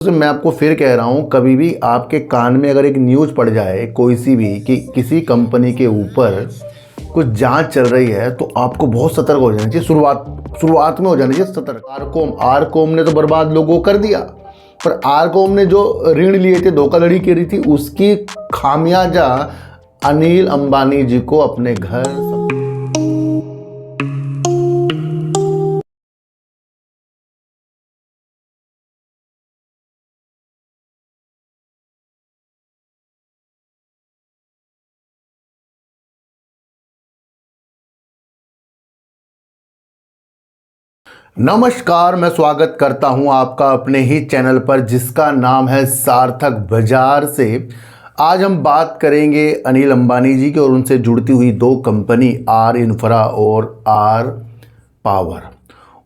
तो मैं आपको फिर कह रहा हूँ, कभी भी आपके कान में अगर एक न्यूज़ पड़ जाए कोई सी भी कि किसी कंपनी के ऊपर कुछ जांच चल रही है, तो आपको बहुत सतर्क हो जाना चाहिए। शुरुआत में हो जाना चाहिए सतर्क। आरकॉम ने तो बर्बाद लोगों को कर दिया, पर आरकॉम ने जो ऋण लिए थे, धोखाधड़ी की रही थी, उसकी खामियाजा अनिल अंबानी जी को अपने घर। नमस्कार, मैं स्वागत करता हूं आपका अपने ही चैनल पर जिसका नाम है सार्थक बाजार से। आज हम बात करेंगे अनिल अंबानी जी की और उनसे जुड़ती हुई दो कंपनी आर इंफ्रा और आर पावर।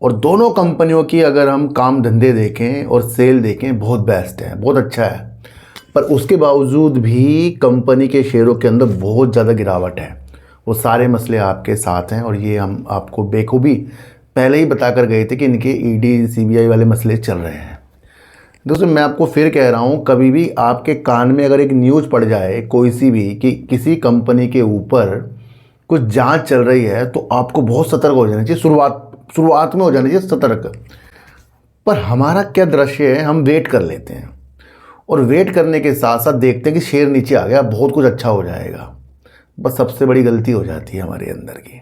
और दोनों कंपनियों की अगर हम काम धंधे देखें और सेल देखें, बहुत बेस्ट है, बहुत अच्छा है। पर उसके बावजूद भी कंपनी के शेयरों के अंदर बहुत ज़्यादा गिरावट है। वो सारे मसले आपके साथ हैं और ये हम आपको बेखूबी पहले ही बता कर गए थे कि इनके ईडी सीबीआई वाले मसले चल रहे हैं। दोस्तों, मैं आपको फिर कह रहा हूँ, कभी भी आपके कान में अगर एक न्यूज़ पड़ जाए कोई सी भी कि किसी कंपनी के ऊपर कुछ जांच चल रही है, तो आपको बहुत सतर्क हो जाना चाहिए। शुरुआत में हो जाना चाहिए सतर्क। पर हमारा क्या दृश्य है, हम वेट कर लेते हैं और वेट करने के साथ साथ देखते हैं कि शेयर नीचे आ गया, बहुत कुछ अच्छा हो जाएगा। बस सबसे बड़ी गलती हो जाती है हमारे अंदर की।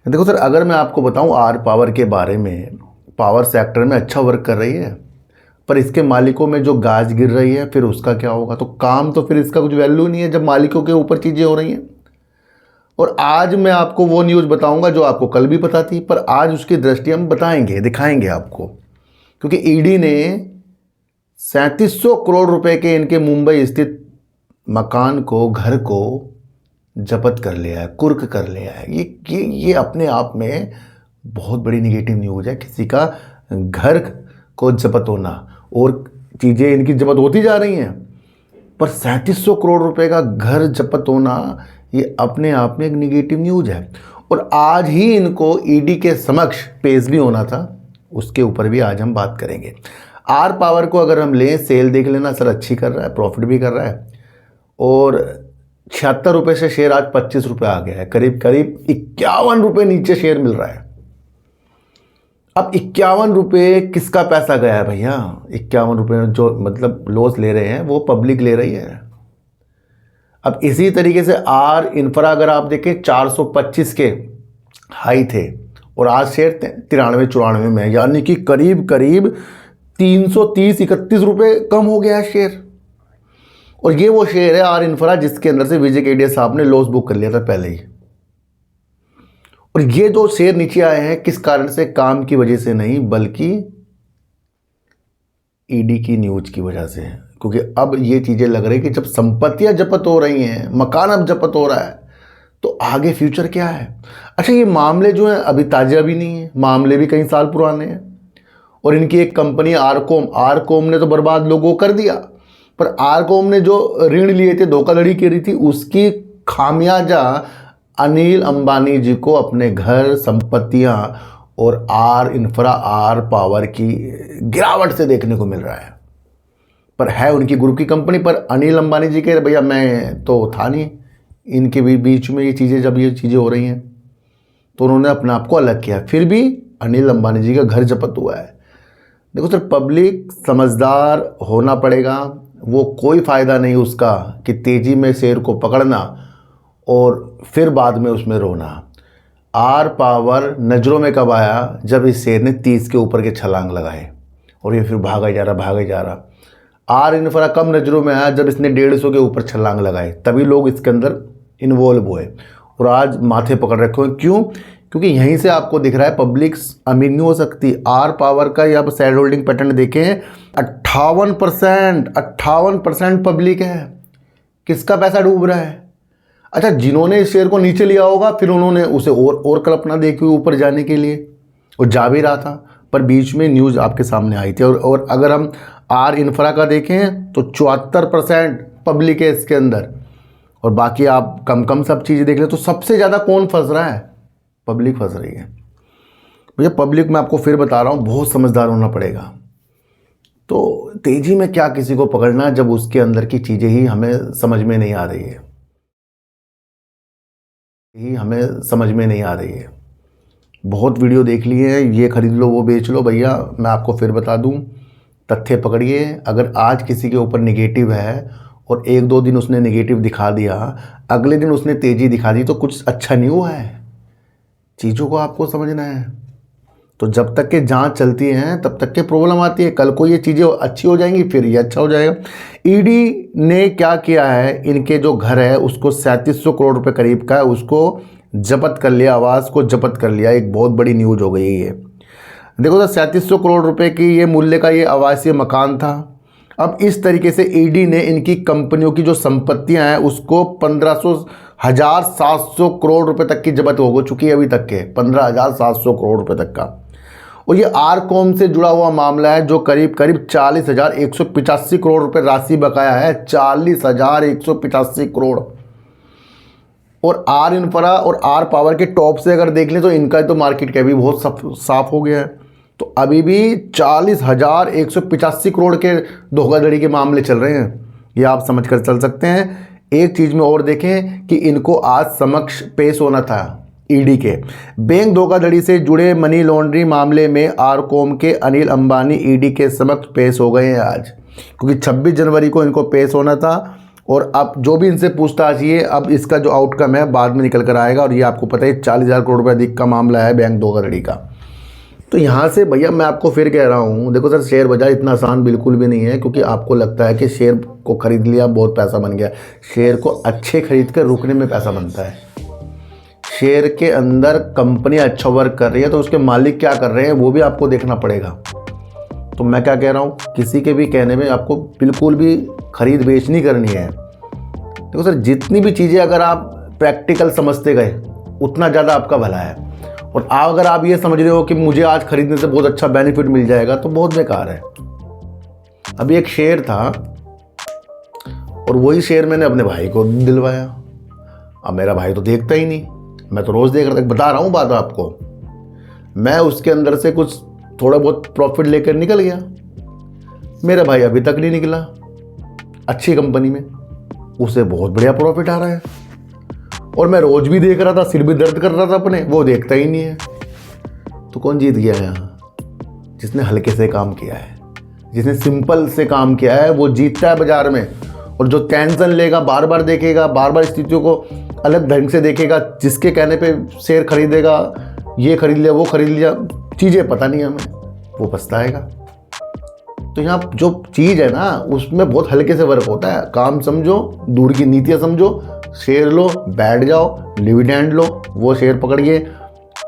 देखो सर, अगर मैं आपको बताऊं आर पावर के बारे में, पावर सेक्टर में अच्छा वर्क कर रही है, पर इसके मालिकों में जो गाज गिर रही है, फिर उसका क्या होगा? तो काम तो फिर इसका कुछ वैल्यू नहीं है जब मालिकों के ऊपर चीज़ें हो रही हैं। और आज मैं आपको वो न्यूज़ बताऊंगा जो आपको कल भी पता थी, पर आज उसकी दृष्टि हम बताएंगे, दिखाएंगे आपको। क्योंकि ईडी ने 3700 करोड़ रुपए के इनके मुंबई स्थित मकान को, घर को जब्त कर लिया है, कुर्क कर लिया है। ये अपने आप में बहुत बड़ी निगेटिव न्यूज़ है। किसी का घर को जब्त होना और चीज़ें इनकी जब्त होती जा रही हैं, पर 3700 करोड़ रुपए का घर जब्त होना, ये अपने आप में एक निगेटिव न्यूज़ है। और आज ही इनको ईडी के समक्ष पेश भी होना था, उसके ऊपर भी आज हम बात करेंगे। आर पावर को अगर हम लें, सेल देख लेना सर, अच्छी कर रहा है, प्रॉफिट भी कर रहा है और 76 रुपये से शेयर आज 25 रुपये आ गया है। करीब करीब 51 रुपये नीचे शेयर मिल रहा है। अब 51 रुपये किसका पैसा गया है भैया? 51 रुपये जो मतलब लॉस ले रहे हैं वो पब्लिक ले रही है। अब इसी तरीके से आर इंफ्रा अगर आप देखें, 425 के हाई थे और आज शेयर 93-94 में है, यानी कि करीब करीब 330-31 रुपये कम हो गया है शेयर। और ये वो शेयर है आर इंफ्रा जिसके अंदर से विजय केडिया साहब ने लॉस बुक कर लिया था पहले ही। और ये जो शेयर नीचे आए हैं, किस कारण से? काम की वजह से नहीं, बल्कि ईडी की न्यूज की वजह से। क्योंकि अब ये चीजें लग रही कि जब संपत्तियां जब्त हो रही हैं, मकान अब जब्त हो रहा है, तो आगे फ्यूचर क्या है? अच्छा, ये मामले जो हैं अभी ताजा भी नहीं है, मामले भी कई साल पुराने हैं। और इनकी एक कंपनी आरकॉम ने तो बर्बाद लोगों को कर दिया, पर आरकॉम ने जो ऋण लिए थे, धोखाधड़ी की रही थी, उसकी खामियाजा अनिल अंबानी जी को अपने घर, संपत्तियां और आर इंफ्रा, आर पावर की गिरावट से देखने को मिल रहा है। पर है उनकी ग्रुप की कंपनी, पर अनिल अंबानी जी कह रहे भैया मैं तो था नहीं इनके भी बीच में। ये चीज़ें जब ये चीज़ें हो रही हैं तो उन्होंने अपने आप को अलग किया। फिर भी अनिल अंबानी जी का घर जब्त हुआ है। देखो सर, पब्लिक समझदार होना पड़ेगा। वो कोई फ़ायदा नहीं उसका कि तेज़ी में शेयर को पकड़ना और फिर बाद में उसमें रोना। आर पावर नज़रों में कब आया? जब इस शेयर ने 30 के ऊपर के छलांग लगाए और ये फिर भागा ही जा रहा। आर इंफ्रा कब नज़रों में आया? जब इसने 150 के ऊपर छलांग लगाए, तभी लोग इसके अंदर इन्वॉल्व हुए और आज माथे पकड़ रखे हैं। क्यों? क्योंकि यहीं से आपको दिख रहा है पब्लिक अमीर नहीं हो सकती। आर पावर का या शेयर होल्डिंग पैटर्न देखें, 58% पब्लिक है। किसका पैसा डूब रहा है? अच्छा, जिन्होंने इस शेयर को नीचे लिया होगा, फिर उन्होंने उसे और कल्पना देखी ऊपर जाने के लिए, और जा भी रहा था, पर बीच में न्यूज़ आपके सामने आई थी। और अगर हम आर इंफ्रा का देखें तो 74% पब्लिक है इसके अंदर, और बाकी आप कम सब चीज़ें देख लें तो सबसे ज़्यादा कौन फंस रहा है? पब्लिक फंस रही है भैया। पब्लिक में आपको फिर बता रहा हूँ, बहुत समझदार होना पड़ेगा। तो तेजी में क्या किसी को पकड़ना जब उसके अंदर की चीज़ें ही हमें समझ में नहीं आ रही है। बहुत वीडियो देख लिए हैं, ये खरीद लो वो बेच लो। भैया मैं आपको फिर बता दूं, तथ्य पकड़िए। अगर आज किसी के ऊपर निगेटिव है और 1-2 दिन उसने निगेटिव दिखा दिया, अगले दिन उसने तेज़ी दिखा दी, तो कुछ अच्छा नहीं हुआ है। चीज़ों को आपको समझना है। तो जब तक के जांच चलती है तब तक के प्रॉब्लम आती है। कल को ये चीज़ें अच्छी हो जाएंगी, फिर ये अच्छा हो जाएगा। ईडी ने क्या किया है, इनके जो घर है उसको 3700 करोड़ रुपए करीब का है, उसको जब्त कर लिया, आवास को जब्त कर लिया। एक बहुत बड़ी न्यूज हो गई है। देखो तो 3700 करोड़ रुपए की ये मूल्य का ये आवासीय मकान था। अब इस तरीके से ईडी ने इनकी कंपनियों की जो संपत्तियां हैं उसको 15,700 करोड़ रुपए तक की जब्त हो चुकी है। अभी तक के 15,700 करोड़ रुपए तक का। और ये आरकॉम से जुड़ा हुआ मामला है, जो करीब 40,185 करोड़ रुपए राशि बकाया है। 40,185 करोड़। और आर इंफ्रा और आर पावर के टॉप से अगर देख लें तो इनका तो मार्केट कैप भी बहुत साफ हो गया है। तो अभी भी 40,185 करोड़ के धोखाधड़ी के मामले चल रहे हैं। ये आप समझ कर चल सकते हैं। एक चीज़ में और देखें कि इनको आज समक्ष पेश होना था ईडी के। बैंक धोखाधड़ी से जुड़े मनी लॉन्ड्रिंग मामले में आरकॉम के अनिल अंबानी ईडी के समक्ष पेश हो गए हैं आज, क्योंकि 26 जनवरी को इनको पेश होना था। और अब जो भी इनसे पूछताछ है, अब इसका जो आउटकम है बाद में निकल कर आएगा। और ये आपको पता है 40,000 करोड़ रुपये अधिक का मामला है बैंक धोखाधड़ी का। तो यहाँ से भैया मैं आपको फिर कह रहा हूँ, देखो सर, शेयर बाजार इतना आसान बिल्कुल भी नहीं है। क्योंकि आपको लगता है कि शेयर को खरीद लिया बहुत पैसा बन गया। शेयर को अच्छे खरीद कर रुकने में पैसा बनता है। शेयर के अंदर कंपनी अच्छा वर्क कर रही है तो उसके मालिक क्या कर रहे हैं वो भी आपको देखना पड़ेगा। तो मैं क्या कह रहा हूँ, किसी के भी कहने में आपको बिल्कुल भी खरीद बेच नहीं करनी है। देखो सर, जितनी भी चीज़ें अगर आप प्रैक्टिकल समझते गए उतना ज़्यादा आपका भला है। और अगर आप ये समझ रहे हो कि मुझे आज खरीदने से बहुत अच्छा बेनिफिट मिल जाएगा, तो बहुत बेकार है। अभी एक शेयर था और वही शेयर मैंने अपने भाई को दिलवाया। अब मेरा भाई तो देखता ही नहीं, मैं तो रोज़ देख रहा था। बता रहा हूँ बात आपको, मैं उसके अंदर से कुछ थोड़ा बहुत प्रॉफिट लेकर निकल गया। मेरा भाई अभी तक नहीं निकला। अच्छी कंपनी में उसे बहुत बढ़िया प्रॉफिट आ रहा है। और मैं रोज भी देख रहा था, सिर भी दर्द कर रहा था अपने, वो देखता ही नहीं है। तो कौन जीत गया यहाँ? जिसने हल्के से काम किया है, जिसने सिंपल से काम किया है, वो जीतता है बाजार में। और जो टेंशन लेगा, बार बार देखेगा, बार बार स्थितियों को अलग ढंग से देखेगा, जिसके कहने पे शेयर खरीदेगा, ये खरीद लिया वो खरीद लिया, चीज़ें पता नहीं हमें, वो पछताएगा। तो यहाँ जो चीज़ है ना, उसमें बहुत हल्के से वर्क होता है। काम समझो, दूर की नीतियाँ समझो, शेयर लो, बैठ जाओ, डिविडेंड लो, वो शेयर पकड़िए,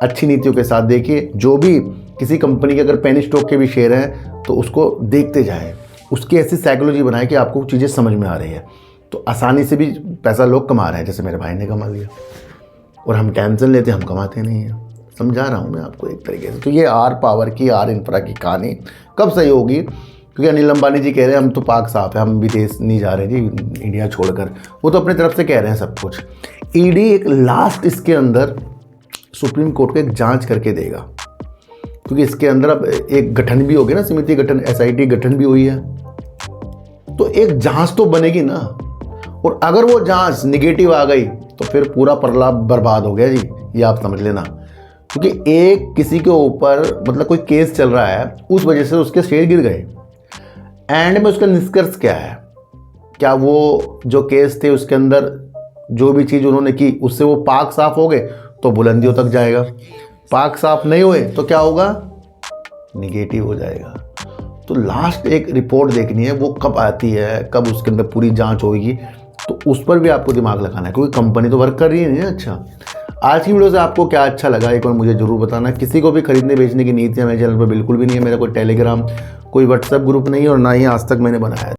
अच्छी नीतियों के साथ देखिए। जो भी किसी कंपनी के अगर पेनी स्टॉक के भी शेयर हैं तो उसको देखते जाए, उसकी ऐसी साइकोलॉजी बनाए कि आपको चीज़ें समझ में आ रही है। तो आसानी से भी पैसा लोग कमा रहे हैं, जैसे मेरे भाई ने कमा लिया। और हम टेंशन लेते, हम कमाते नहीं हैं। समझा रहा हूँ मैं आपको एक तरीके से। तो ये आर पावर की, आर इंफ्रा की कहानी कब सही होगी? क्योंकि अनिल अंबानी जी कह रहे हैं हम तो पाक साफ है, हम विदेश नहीं जा रहे जी इंडिया छोड़कर। वो तो अपनी तरफ से कह रहे हैं सब कुछ। ईडी एक लास्ट इसके अंदर सुप्रीम कोर्ट को एक जांच करके देगा, क्योंकि इसके अंदर अब एक गठन भी हो गया ना, समिति गठन, SIT गठन भी हुई है। तो एक जांच तो बनेगी ना। और अगर वो जांच निगेटिव आ गई तो फिर पूरा प्रलाप बर्बाद हो गया जी, ये आप समझ लेना। क्योंकि एक किसी के ऊपर मतलब कोई केस चल रहा है, उस वजह से उसके शेयर गिर गए। एंड में उसका निष्कर्ष क्या है? क्या वो जो केस थे उसके अंदर जो भी चीज़ उन्होंने की उससे वो पाक साफ हो गए तो बुलंदियों तक जाएगा। पाक साफ नहीं हुए तो क्या होगा? निगेटिव हो जाएगा। तो लास्ट एक रिपोर्ट देखनी है, वो कब आती है, कब उसके अंदर पूरी जांच होगी, तो उस पर भी आपको दिमाग लगाना है। क्योंकि कंपनी तो वर्क कर रही है। अच्छा, आज की वीडियो से आपको क्या अच्छा लगा एक बार मुझे जरूर बताना। किसी को भी खरीदने बेचने की नीतियाँ मेरे चैनल पर बिल्कुल भी नहीं है। मेरा कोई टेलीग्राम, कोई व्हाट्सएप ग्रुप नहीं है और ना ही आज तक मैंने बनाया है।